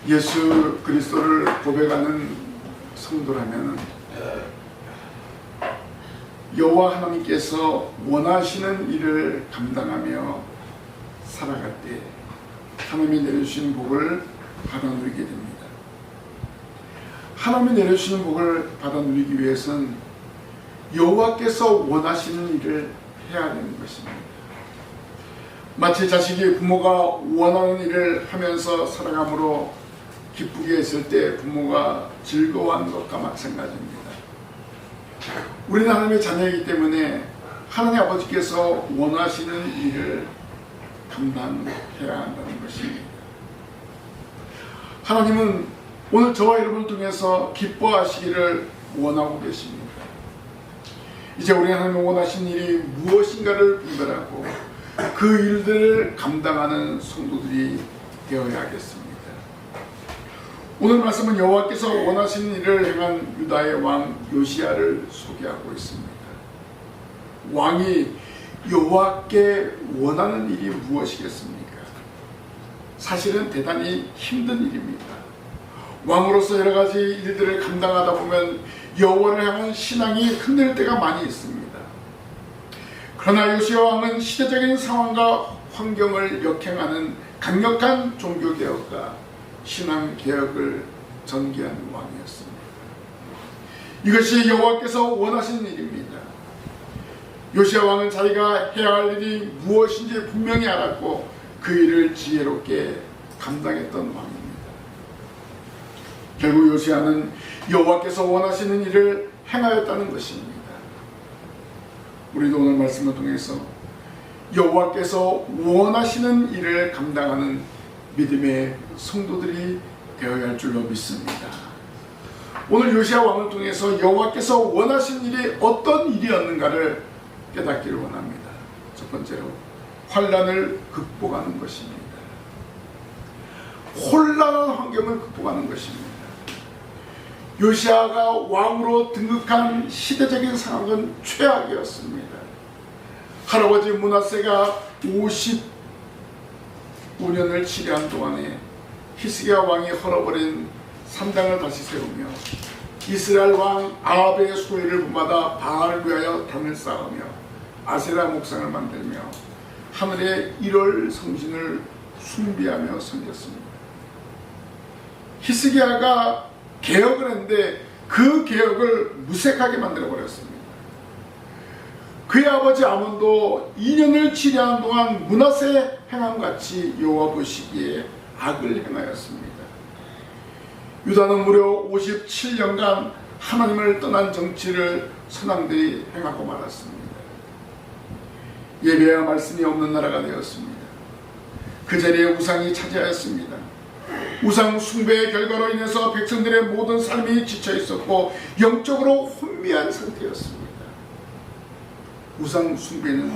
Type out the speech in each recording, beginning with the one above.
예수 그리스도를 고백하는 성도라면 여호와 하나님께서 원하시는 일을 감당하며 살아갈 때 하나님이 내려주신 복을 받아 누리게 됩니다. 하나님이 내려주시는 복을 받아 누리기 위해서는 여호와께서 원하시는 일을 해야 하는 것입니다. 마치 자식이 부모가 원하는 일을 하면서 살아감으로 기쁘게 했을 때 부모가 즐거워하는 것과 마찬가지입니다. 우리는 하나님의 자녀이기 때문에 하나님 아버지께서 원하시는 일을 감당해야 한다는 것입니다. 하나님은 오늘 저와 여러분을 통해서 기뻐하시기를 원하고 계십니다. 이제 우리 하나님이 원하신 일이 무엇인가를 분별하고 그 일들을 감당하는 성도들이 되어야 하겠습니다. 오늘 말씀은 여호와께서 원하시는 일을 행한 유다의 왕 요시야를 소개하고 있습니다. 왕이 여호와께 원하는 일이 무엇이겠습니까? 사실은 대단히 힘든 일입니다. 왕으로서 여러 가지 일들을 감당하다 보면 여호와를 향한 신앙이 흔들릴 때가 많이 있습니다. 그러나 요시야 왕은 시대적인 상황과 환경을 역행하는 강력한 종교개혁과 신앙개혁을 전개하는 왕이었습니다. 이것이 여호와께서 원하시는 일입니다. 요시야 왕은 자기가 해야 할 일이 무엇인지 분명히 알았고 그 일을 지혜롭게 감당했던 왕입니다. 결국 요시야는 여호와께서 원하시는 일을 행하였다는 것입니다. 우리도 오늘 말씀을 통해서 여호와께서 원하시는 일을 감당하는 믿음의 성도들이 되어야 할 줄로 믿습니다. 오늘 요시야 왕을 통해서 여호와께서 원하신 일이 어떤 일이었는가를 깨닫기를 원합니다. 첫 번째로 환난을 극복하는 것입니다. 혼란한 환경을 극복하는 것입니다. 요시야가 왕으로 등극한 시대적인 상황은 최악이었습니다. 할아버지 므낫세가 55년을 치료한 동안에 히스기야 왕이 헐어버린 산당을 다시 세우며 이스라엘 왕 아합의 소유를 본받아 바알을 위하여 당을 쌓으며 아세라 목상을 만들며 하늘의 1월 성신을 숭배하며 섬겼습니다. 히스기야가 개혁을 했는데 그 개혁을 무색하게 만들어버렸습니다. 그의 아버지 아몬도 2년을 치료하는 동안 므낫세 행함같이 여호와 보시기에 악을 행하였습니다. 유다는 무려 57년간 하나님을 떠난 정치를 선왕들이 행하고 말았습니다. 예배와 말씀이 없는 나라가 되었습니다. 그 자리에 우상이 차지하였습니다. 우상 숭배의 결과로 인해서 백성들의 모든 삶이 지쳐 있었고 영적으로 혼미한 상태였습니다. 우상 숭배는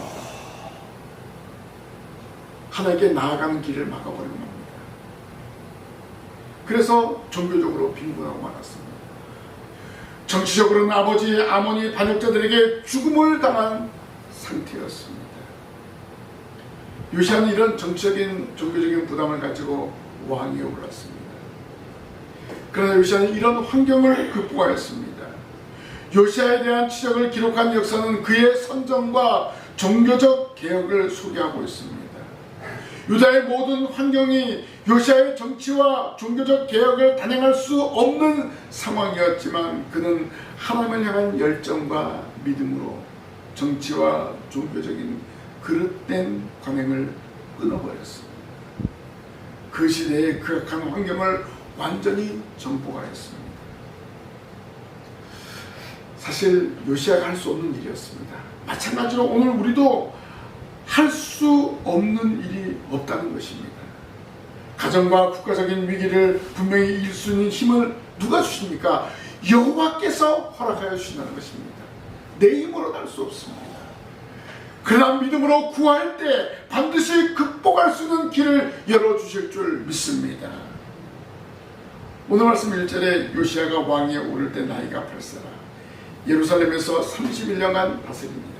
하나님께 나아가는 길을 막아버리는 겁니다. 그래서 종교적으로 빈곤하고 말았습니다. 정치적으로는 아버지 아몬이 반역자들에게 죽음을 당한 상태였습니다. 요시야는 이런 정치적인 종교적인 부담을 가지고 왕위에 올랐습니다. 그러나 요시야는 이런 환경을 극복하였습니다. 요시야에 대한 치적을 기록한 역사는 그의 선정과 종교적 개혁을 소개하고 있습니다. 유다의 모든 환경이 요시야의 정치와 종교적 개혁을 단행할 수 없는 상황이었지만 그는 하나님을 향한 열정과 믿음으로 정치와 종교적인 그릇된 관행을 끊어버렸습니다. 그 시대의 극악한 환경을 완전히 정복하였습니다. 사실 요시야가 할 수 없는 일이었습니다. 마찬가지로 오늘 우리도 할 수 없는 일이 없다는 것입니다. 가정과 국가적인 위기를 분명히 이길 수 있는 힘을 누가 주십니까? 여호와께서 허락하여 주신다는 것입니다. 내 힘으로는 할 수 없습니다. 그러나 믿음으로 구할 때 반드시 극복할 수 있는 길을 열어주실 줄 믿습니다. 오늘 말씀 1절에 요시야가 왕위에 오를 때 나이가 8세라 예루살렘에서 31년간 다스립니다.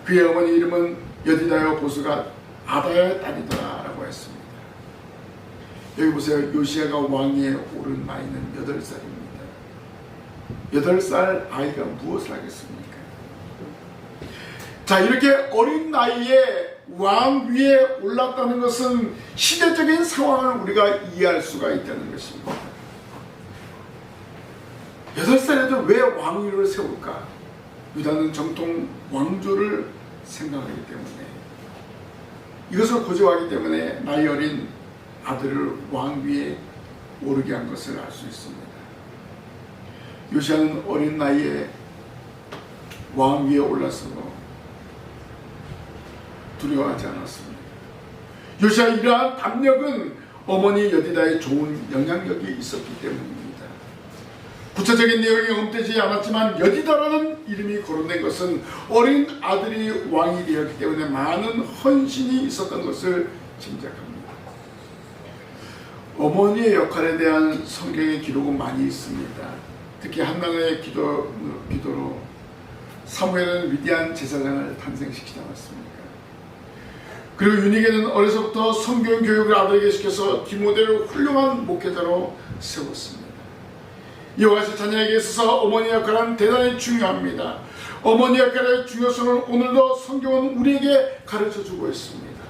그의 어머니 이름은 여디다여 보스가 아다의 딸이더라 라고 했습니다. 여기 보세요. 요시야가 왕위에 오른 나이는 8살입니다. 8살 아이가 무엇을 하겠습니까? 자, 이렇게 어린 나이에 왕위에 올랐다는 것은 시대적인 상황을 우리가 이해할 수가 있다는 것입니다. 8살에도 왜 왕위를 세울까? 유다는 정통 왕조를 생각하기 때문에, 이것을 고집하기 때문에 나이 어린 아들을 왕위에 오르게 한 것을 알 수 있습니다. 요시야는 어린 나이에 왕위에 올라서도 두려워하지 않았습니다. 요시야의 이러한 담력은 어머니 여디다의 좋은 영향력이 있었기 때문입니다. 구체적인 내용이 언급되지 않았지만 여디다라는 이름이 거론된 것은 어린 아들이 왕이 되었기 때문에 많은 헌신이 있었던 것을 짐작합니다. 어머니의 역할에 대한 성경의 기록은 많이 있습니다. 특히 한나의 기도로 사무엘은 위대한 제사장을 탄생시키지 않았습니까? 그리고 유니게는 어려서부터 성경 교육을 아들에게 시켜서 디모데를 훌륭한 목회자로 세웠습니다. 이와 같이 자녀에게 있어서 어머니 역할은 대단히 중요합니다. 어머니 역할의 중요성을 오늘도 성경은 우리에게 가르쳐주고 있습니다.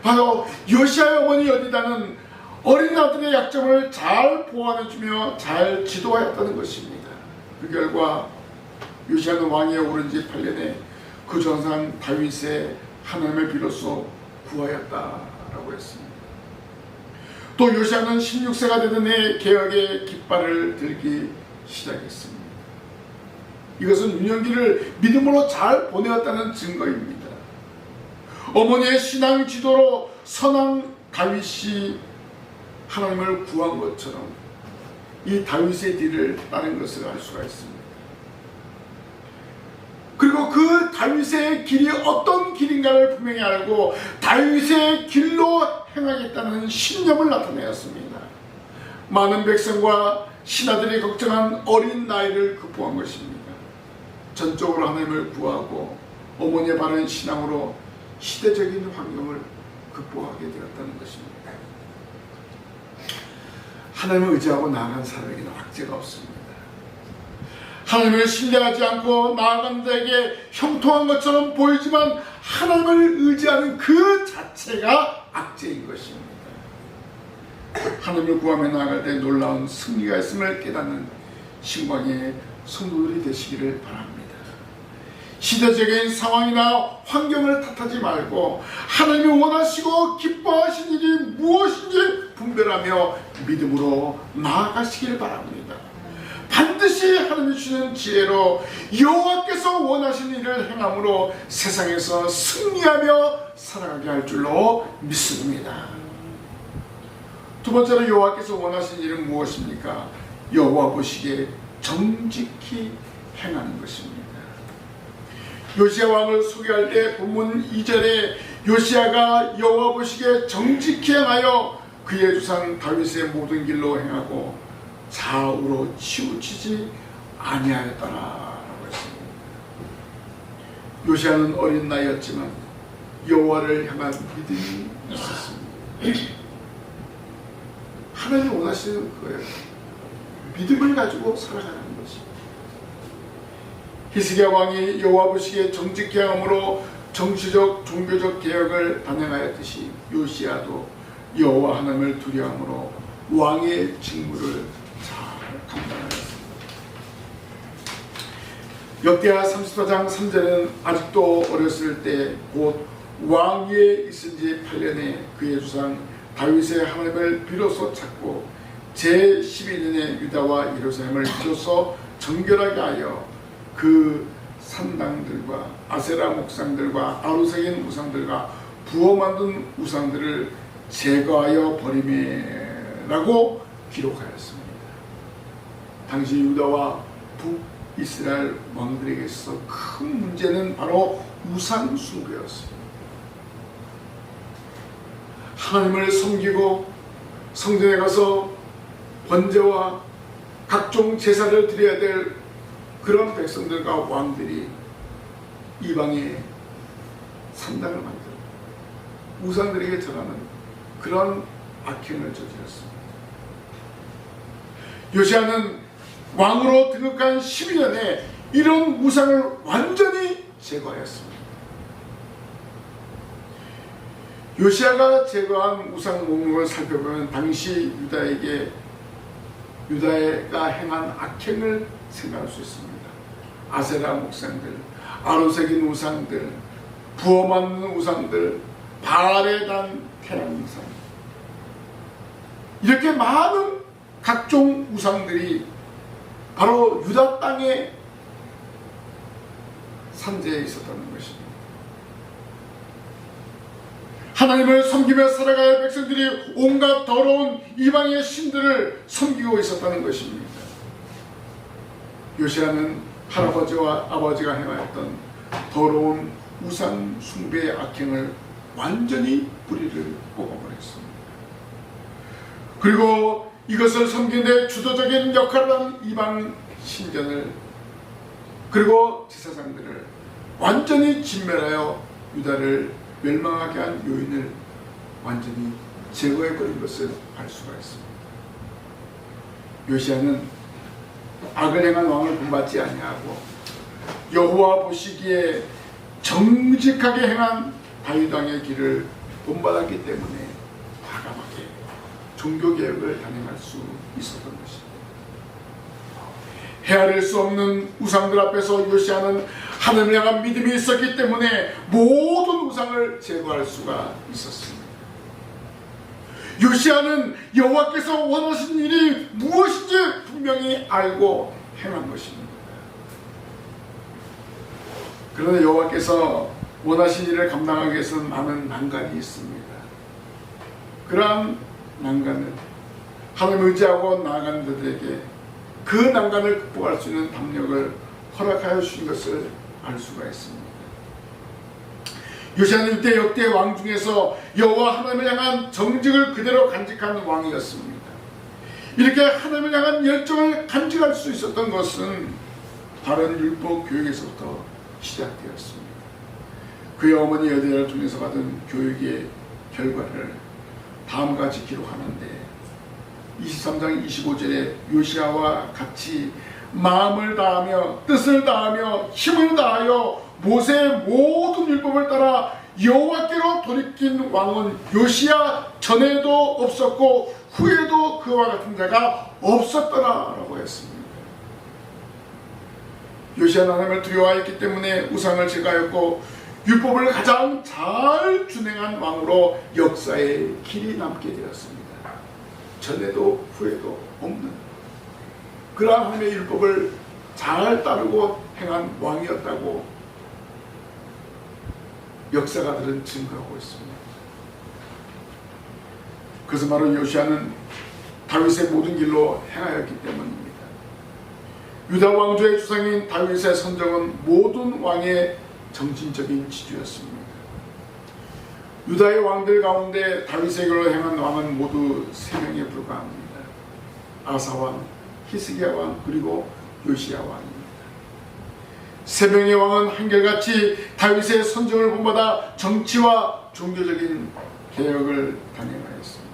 바로 요시야의 어머니 여디다는 어린 아들의 약점을 잘 보완해주며 잘 지도하였다는 것입니다. 그 결과 요시야는 왕위에 오른 지 8년에 그 조상 다윗의 하나님을 비로소 구하였다라고 했습니다. 또 요시야는 16세가 되던 해 개혁의 깃발을 들기 시작했습니다. 이것은 유년기를 믿음으로 잘 보내었다는 증거입니다. 어머니의 신앙 지도로 선왕 다윗이 하나님을 구한 것처럼 이 다윗의 뒤를 따른 것을 알 수가 있습니다. 그리고 그 다윗의 길이 어떤 길인가를 분명히 알고 다윗의 길로 행하겠다는 신념을 나타내었습니다. 많은 백성과 신하들이 걱정한 어린 나이를 극복한 것입니다. 전적으로 하나님을 구하고 어머니의 바른 신앙으로 시대적인 환경을 극복하게 되었다는 것입니다. 하나님을 의지하고 나아간 사람에게는 악재가 없습니다. 하나님을 신뢰하지 않고 나아간 자에게 형통한 것처럼 보이지만 하나님을 의지하는 그 자체가 악재인 것입니다. 하나님을 구하며 나아갈 때 놀라운 승리가 있음을 깨닫는 신광의 성도들이 되시기를 바랍니다. 시대적인 상황이나 환경을 탓하지 말고 하나님이 원하시고 기뻐하신 일이 무엇인지 분별하며 믿음으로 나아가시길 바랍니다. 반드시 하나님이 주시는 지혜로 여호와께서 원하신 일을 행함으로 세상에서 승리하며 살아가게 할 줄로 믿습니다. 두 번째로 여호와께서 원하신 일은 무엇입니까? 여호와 보시기에 정직히 행하는 것입니다. 요시야 왕을 소개할 때 본문 2절에 요시야가 여호와 보시기에 정직히 행하여 그의 조상 다윗의 모든 길로 행하고 좌우로 치우치지 아니하였다라고 했습니다. 요시야는 어린 나이였지만 여호와를 향한 믿음이 있었습니다. 하나님이 원하시는 거예요. 믿음을 가지고 살아가는 것입니다. 히스기야 왕이 여호와 보시기에 정직히 행함으로 정치적 종교적 개혁을 단행하였듯이 요시야도 여호와 하나님을 두려움으로 왕의 직무를 잘 감당하였습니다. 역대하 34장 3절은 아직도 어렸을 때 곧 왕위에 있은 지 8년에 그의 조상 다윗의 하나님을 비로소 찾고 제12년에 유다와 예루살렘을 비로소 정결하게 하여 그 산당들과 아세라 목상들과 아루색인 우상들과 부어 만든 우상들을 제거하여 버림이라고 기록하였습니다. 당시 유다와 북이스라엘 왕들에게 있어서 큰 문제는 바로 우상 숭배였습니다. 하나님을 섬기고 성전에 가서 번제와 각종 제사를 드려야 될 그런 백성들과 왕들이 이방의 산당을 만들고 우상들에게 절하는 그런 악행을 저질렀습니다. 요시야는 왕으로 등극한 12년에 이런 우상을 완전히 제거하였습니다. 요시야가 제거한 우상 목록을 살펴보면 당시 유다가 행한 악행을 생각할 수 있습니다. 아세라 목상들, 아로새긴 우상들, 부어 맞는 우상들, 바알에 단 태양 우상, 이렇게 많은 각종 우상들이 바로 유다 땅에 산재해 있었다는 것입니다. 하나님을 섬기며 살아갈 백성들이 온갖 더러운 이방의 신들을 섬기고 있었다는 것입니다. 요시야는 할아버지와 아버지가 행하였던 더러운 우상 숭배의 악행을 완전히 뿌리를 뽑아버렸습니다. 그리고 이것을 섬기는 데 주도적인 역할을 한 이방 신전을, 그리고 제사장들을 완전히 진멸하여 유다를 멸망하게 한 요인을 완전히 제거해버린 것을 알 수가 있습니다. 요시야는 악을 행한 왕을 본받지 아니하고 여호와 보시기에 정직하게 행한 다윗 왕의 길을 본받았기 때문에 과감하게 종교개혁을 단행할 수 있었던 것입니다. 헤아릴 수 없는 우상들 앞에서 요시야는 하나님을 향한 믿음이 있었기 때문에 모든 우상을 제거할 수가 있었습니다. 요시야는 여호와께서 원하신 일이 무엇인지 분명히 알고 행한 것입니다. 그러나 여호와께서 원하신 일을 감당하기 위해서는 많은 난관이 있습니다. 그러한 난관을 하나님을 의지하고 나아가는 자들에게 그 난관을 극복할 수 있는 담력을 허락하여 주신 것을 알 수가 있습니다. 요시야는 이때 역대 왕 중에서 여호와 하나님을 향한 정직을 그대로 간직한 왕이었습니다. 이렇게 하나님을 향한 열정을 간직할 수 있었던 것은 바른 율법 교육에서부터 시작되었습니다. 그의 어머니 여디야를 통해서 받은 교육의 결과를 다음과 같이 기록하는데 23장 25절에 요시야와 같이 마음을 다하며 뜻을 다하며 힘을 다하여 모세의 모든 율법을 따라 여호와께로 돌이킨 왕은 요시야 전에도 없었고 후에도 그와 같은 자가 없었더라라고 했습니다. 요시야는 하나님을 두려워했기 때문에 우상을 제거하였고 율법을 가장 잘 준행한 왕으로 역사의 길이 남게 되었습니다. 전에도 후에도 없는 그러한 하나님의 율법을 잘 따르고 행한 왕이었다고 역사가들은 증거하고 있습니다. 그것은 바로 요시야는 다윗의 모든 길로 행하였기 때문입니다. 유다 왕조의 주상인 다윗의 선정은 모든 왕의 정신적인 지주였습니다. 유다의 왕들 가운데 다윗의 길로 행한 왕은 모두 3명에 불과합니다. 아사 왕, 히스기야 왕, 그리고 요시야 왕입니다. 3명의 왕은 한결같이 다윗의 선정을 본받아 정치와 종교적인 개혁을 단행하였습니다.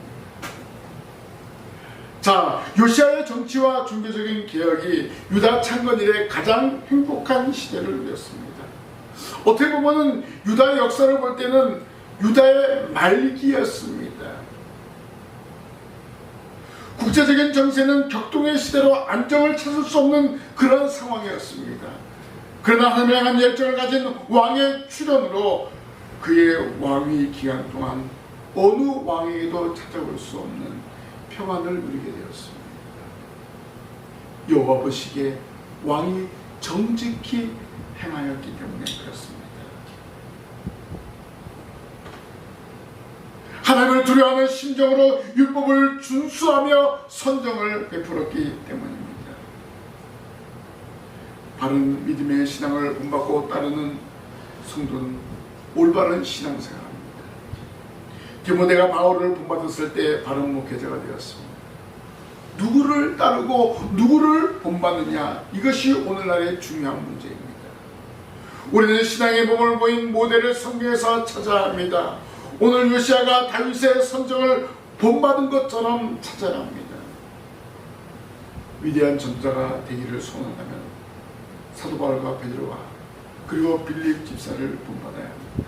자, 요시야의 정치와 종교적인 개혁이 유다 창건 이래 가장 행복한 시대를 누렸습니다. 어떻게 보면 유다의 역사를 볼 때는 유다의 말기였습니다. 국제적인 정세는 격동의 시대로 안정을 찾을 수 없는 그런 상황이었습니다. 그러나 하나님을 향한 열정을 가진 왕의 출현으로 그의 왕위 기간 동안 어느 왕에게도 찾아볼 수 없는 평안을 누리게 되었습니다. 여호와 보시기에 왕이 정직히 행하였기 때문에 그렇습니다. 하나님을 두려워하는 심정으로 율법을 준수하며 선정을 베풀었기 때문입니다. 바른 믿음의 신앙을 본받고 따르는 성도는 올바른 신앙생활합니다. 디모데가 바울을 본받았을 때 바른 목회자가 되었습니다. 누구를 따르고 누구를 본받느냐, 이것이 오늘날의 중요한 문제입니다. 우리는 신앙의 몸을 보인 모델을 성경에서 찾아야 합니다. 오늘 요시야가 다윗의 선정을 본받은 것처럼 찾아야 합니다. 위대한 전도자가 되기를 소원한다면 사도 바울과 베드로와 그리고 빌립 집사를 본받아야 합니다.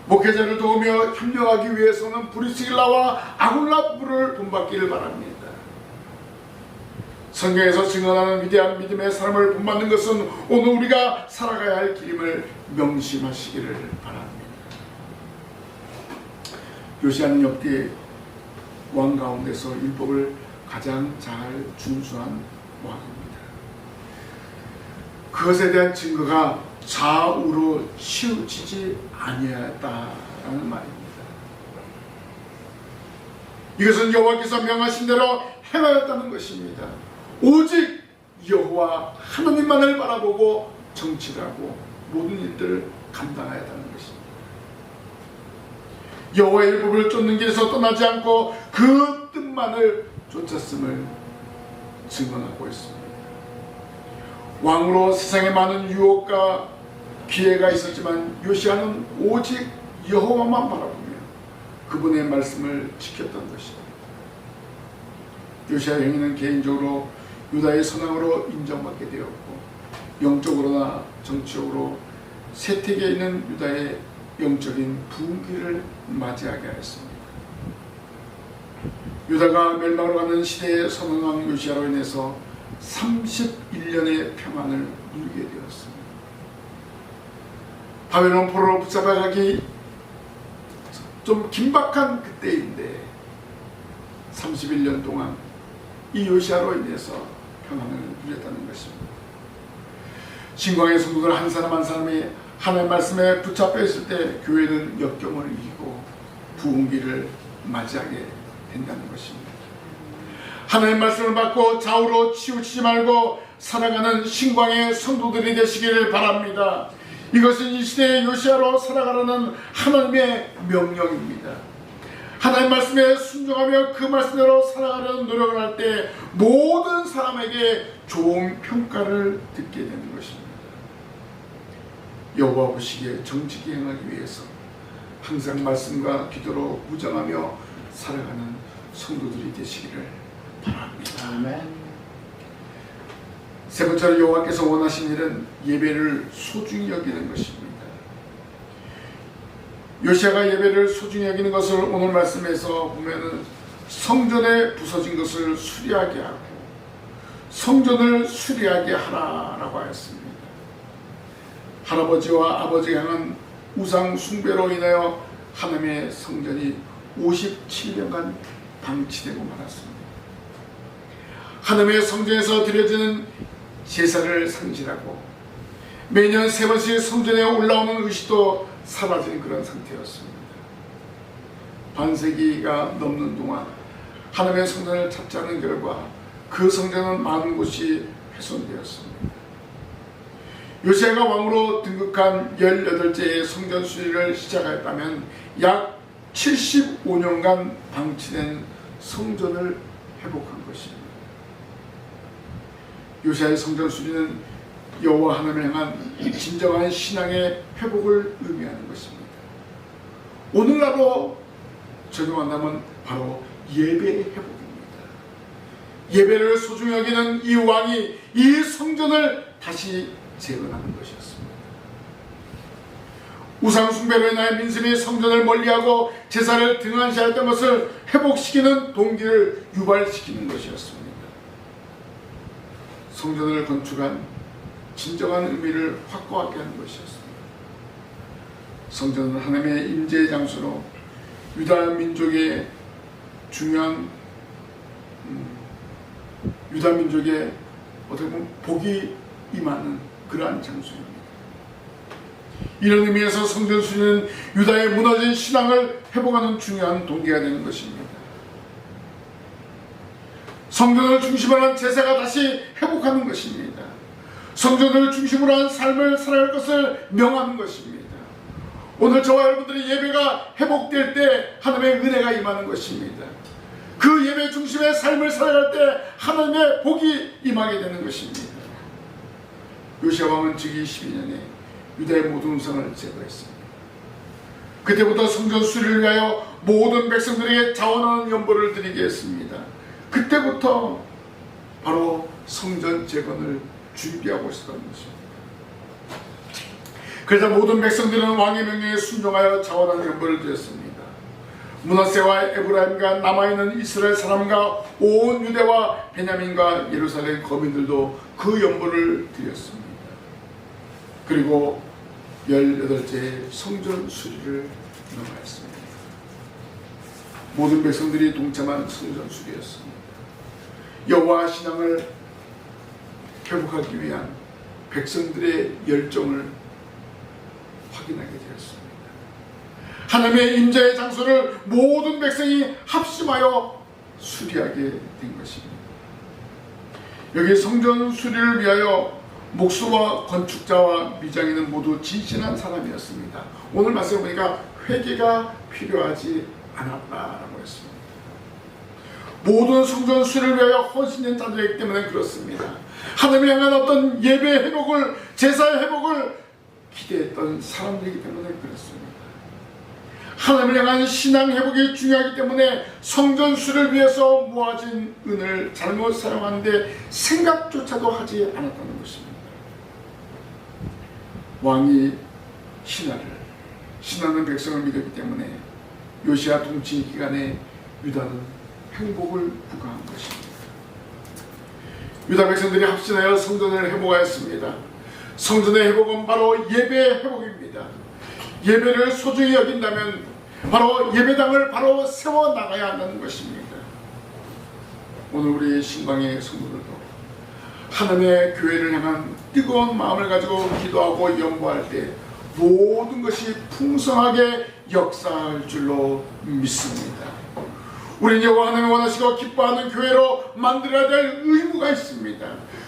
목회자를 도우며 협력하기 위해서는 브리스길라와 아굴라 부부를 본받기를 바랍니다. 성경에서 증언하는 위대한 믿음의 사람을 본받는 것은 오늘 우리가 살아가야 할 길임을 명심하시기를 바랍니다. 요시야는 역대 왕 가운데서 율법을 가장 잘 준수한 왕입니다. 그것에 대한 증거가 좌우로 치우치지 아니하였다라는 말입니다. 이것은 여호와께서 명하신 대로 행하였다는 것입니다. 오직 여호와 하나님만을 바라보고 정치를 하고 모든 일들을 감당하였다는 것입니다. 여호와의 율법을 쫓는 길에서 떠나지 않고 그 뜻만을 쫓았음을 증언하고 있습니다. 왕으로 세상에 많은 유혹과 기회가 있었지만 요시야는 오직 여호와만 바라보며 그분의 말씀을 지켰던 것입니다. 요시야 행위는 개인적으로 유다의 선왕으로 인정받게 되었고 영적으로나 정치적으로 세택에 있는 유다의 영적인 부흥기를 맞이하게 하였습니다. 유다가 멸망으로 가는 시대의 선왕 요시야로 인해서 31년의 평안을 누리게 되었습니다. 바벨론 포로로 붙잡아가기 좀 긴박한 그때인데 31년 동안 이 요시야로 인해서 평안을 누렸다는 것입니다. 신광의 성도들 한 사람 한 사람이 하나님의 말씀에 붙잡혀 있을 때 교회는 역경을 이기고 부흥기를 맞이하게 된다는 것입니다. 하나님의 말씀을 받고 좌우로 치우치지 말고 살아가는 신광의 성도들이 되시기를 바랍니다. 이것은 이 시대의 요시야로 살아가라는 하나님의 명령입니다. 하나님 말씀에 순종하며 그 말씀대로 살아가려는 노력을 할 때 모든 사람에게 좋은 평가를 듣게 되는 것입니다. 여호와 보시기에 정직히 행하기 위해서 항상 말씀과 기도로 무장하며 살아가는 성도들이 되시기를 바랍니다. 아멘. 세 번째로 여호와께서 원하신 일은 예배를 소중히 여기는 것입니다. 요시야가 예배를 소중히 여기는 것을 오늘 말씀에서 보면은 성전에 부서진 것을 수리하게 하고 성전을 수리하게 하라라고 하였습니다. 할아버지와 아버지가 향한 우상 숭배로 인하여 하나님의 성전이 57년간 방치되고 말았습니다. 하나님의 성전에서 드려지는 제사를 상실하고 매년 3번씩 성전에 올라오는 의식도 사라진 그런 상태였습니다. 반세기가 넘는 동안 하나님의 성전을 찾지 않은 결과 그 성전은 많은 곳이 훼손되었습니다. 요시야가 왕으로 등극한 18제의 성전 수리를 시작하였다면 약 75년간 방치된 성전을 회복한 것입니다. 요시야의 성전 수리는 여호와 하나님을 향한 진정한 신앙의 회복을 의미하는 것입니다. 오늘날로 적용한다면 바로 예배의 회복입니다. 예배를 소중히 여기는 이 왕이 이 성전을 다시 재건하는 것이었습니다. 우상 숭배로 인하여 민심이 성전을 멀리하고 제사를 등한시했던 것을 회복시키는 동기를 유발시키는 것이었습니다. 성전을 건축한 진정한 의미를 확고하게 하는 것이었습니다. 성전은 하나님의 임재의 장소로 유다 민족의 중요한 유다 민족의 어떻게 보면 복이 임하는 그러한 장소입니다. 이런 의미에서 성전 수리는 유다의 무너진 신앙을 회복하는 중요한 동기가 되는 것입니다. 성전을 중심으로 한 제사가 다시 회복하는 것입니다. 성전을 중심으로 한 삶을 살아갈 것을 명하는 것입니다. 오늘 저와 여러분들의 예배가 회복될 때 하나님의 은혜가 임하는 것입니다. 그 예배 중심의 삶을 살아갈 때 하나님의 복이 임하게 되는 것입니다. 요시야 왕은 즉위 12년에 유다의 모든 우상을 제거했습니다. 그때부터 성전 수리를 위하여 모든 백성들에게 자원하는 연보를 드리게 했습니다. 그때부터 바로 성전 재건을 준비하고 있었던 것입니다. 그래서 모든 백성들은 왕의 명령에 순종하여 자원하는 연보를 드렸습니다. 므낫세와 에브라임과 남아있는 이스라엘 사람과 온 유대와 베냐민과 예루살렘 거민들도 그 연보를 드렸습니다. 그리고 18째 성전 수리를 넘어갔습니다. 모든 백성들이 동참한 성전 수리였습니다. 여호와 신앙을 회복하기 위한 백성들의 열정을 확인하게 되었습니다. 하나님의 임재의 장소를 모든 백성이 합심하여 수리하게 된 것입니다. 여기 성전 수리를 위하여 목수와 건축자와 미장인은 모두 진실한 사람이었습니다. 오늘 말씀을 보니까 회개가 필요하지 않았다라고 했습니다. 모든 성전 수리를 위하여 헌신된 자들이기 때문에 그렇습니다. 하나님을 향한 어떤 예배 회복을, 제사의 회복을 기대했던 사람들이기 때문에 그렇습니다. 하나님을 향한 신앙 회복이 중요하기 때문에 성전 수리를 위해서 모아진 은을 잘못 사용하는데 생각조차도 하지 않았다는 것입니다. 왕이 신하는 백성을 믿었기 때문에 요시야 통치 기간에 유다는 행복을 부과한 것입니다. 유다 백성들이 합심하여 성전을 회복하였습니다. 성전의 회복은 바로 예배의 회복입니다. 예배를 소중히 여긴다면 바로 예배당을 바로 세워나가야 한다는 것입니다. 오늘 우리 신방의 성도들도 하나님의 교회를 향한 뜨거운 마음을 가지고 기도하고 연보할 때 모든 것이 풍성하게 역사할 줄로 믿습니다. 우리는 여호와 하나님을 원하시고 기뻐하는 교회로 만들어야 될 의무가 있습니다.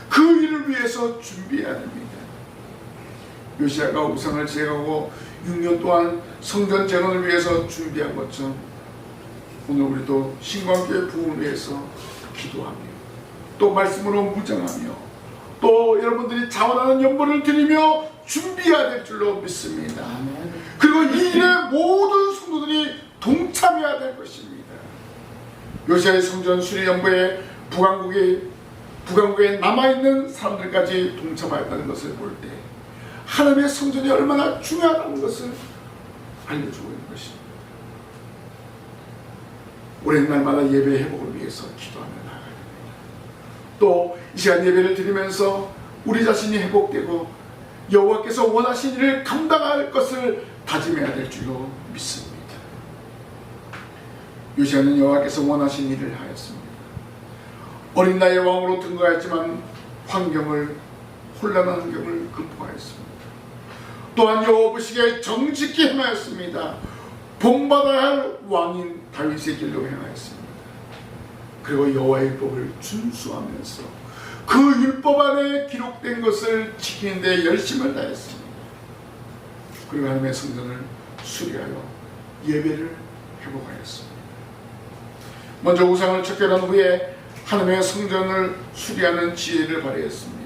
그 일을 위해서 준비해야 됩니다. 요시야가 우상을 제거하고 6년 동안 성전 재건을 위해서 준비한 것처럼 오늘 우리도 신광교회 부흥을 위해서 기도하며 또 말씀으로 무장하며 또 여러분들이 자원하는 연보를 드리며 준비해야 될 줄로 믿습니다. 그리고 이 일에 모든 성도들이 동참해야 될 것입니다. 요시야의 성전 수리 연보에 북왕국에 남아있는 사람들까지 동참하였다는 것을 볼 때 하나님의 성전이 얼마나 중요하다는 것을 알려주고 있는 것입니다. 오랜 날마다 예배 회복을 위해서 기도하며 나아가야 됩니다. 또 이 시간 예배를 드리면서 우리 자신이 회복되고 여호와께서 원하신 일을 감당할 것을 다짐해야 될 줄로 믿습니다. 요시야는 여호와께서 원하신 일을 하였습니다. 어린 나이에 왕으로 등극하였지만 혼란한 환경을 극복하였습니다. 또한 여호와께 정직히 행하였습니다. 본받아야 할 왕인 다윗의 길로 행하였습니다. 그리고 여호와의 율법을 준수하면서 그 율법 안에 기록된 것을 지키는 데 열심을 다했습니다. 그리고 하나님의 성전을 수리하여 예배를 회복하였습니다. 먼저 우상을 척결한 후에 하나님의 성전을 수리하는 지혜를 발휘했습니다.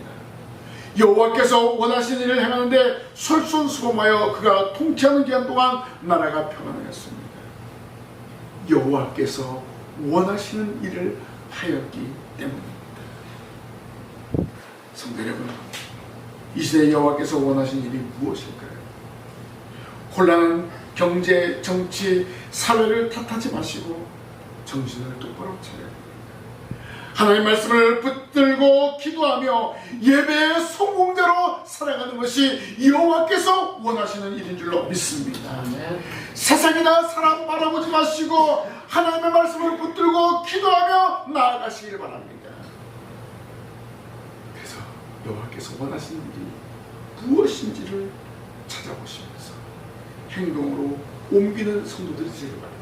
여호와께서 원하신 일을 행하는데 솔선수범하여 그가 통치하는 기간 동안 나라가 평안하였습니다. 여호와께서 원하시는 일을 하였기 때문입니다. 성도 여러분, 이 시대에 여호와께서 원하신 일이 무엇일까요? 혼란한 경제, 정치, 사회를 탓하지 마시고 정신을 똑바로 차려야 됩니다. 하나님의 말씀을 붙들고 기도하며 예배의 성공자로 살아가는 것이 여호와께서 원하시는 일인 줄로 믿습니다. 세상이나 사람 바라보지 마시고 하나님의 말씀을 붙들고 기도하며 나아가시길 바랍니다. 그래서 여호와께서 원하시는 일이 무엇인지를 찾아보시면서 행동으로 옮기는 성도들이 되길 바랍니다.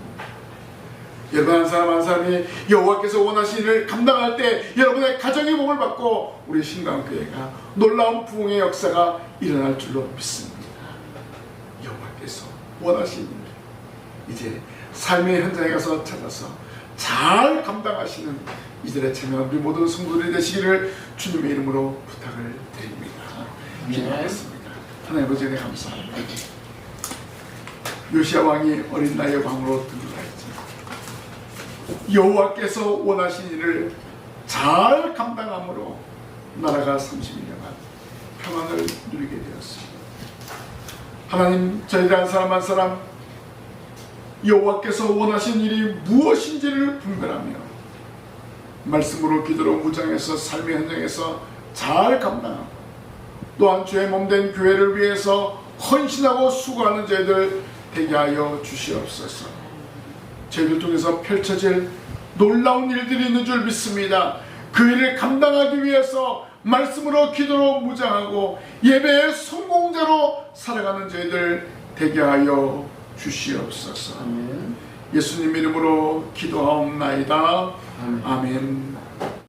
여러분 한 사람 한 사람이 여호와께서 원하신 일을 감당할 때 여러분의 가정의 복을 받고 우리 신강교회가 놀라운 부흥의 역사가 일어날 줄로 믿습니다. 여호와께서 원하신 일 이제 삶의 현장에 가서 찾아서 잘 감당하시는 이들의 참여한 우리 모든 성도들이 되시기를 주님의 이름으로 부탁을 드립니다. 기도하겠습니다. 하나님 아버지 감사합니다. 요시야 왕이 어린 나이에 왕으로 등극하였지. 여호와께서 원하신 일을 잘 감당함으로 나라가 32년간 평안을 누리게 되었습니다. 하나님, 저희들 한 사람 한 사람 여호와께서 원하신 일이 무엇인지를 분별하며 말씀으로 기도로 무장해서 삶의 현장에서 잘 감당하고, 또한 주의 몸된 교회를 위해서 헌신하고 수고하는 저희들 되게 하여 주시옵소서. 저희들 통해서 펼쳐질 놀라운 일들이 있는 줄 믿습니다. 그 일을 감당하기 위해서 말씀으로 기도로 무장하고 예배의 성공자로 살아가는 저희들 되게 하여 주시옵소서. 아멘. 예수님 이름으로 기도하옵나이다. 아멘. 아멘.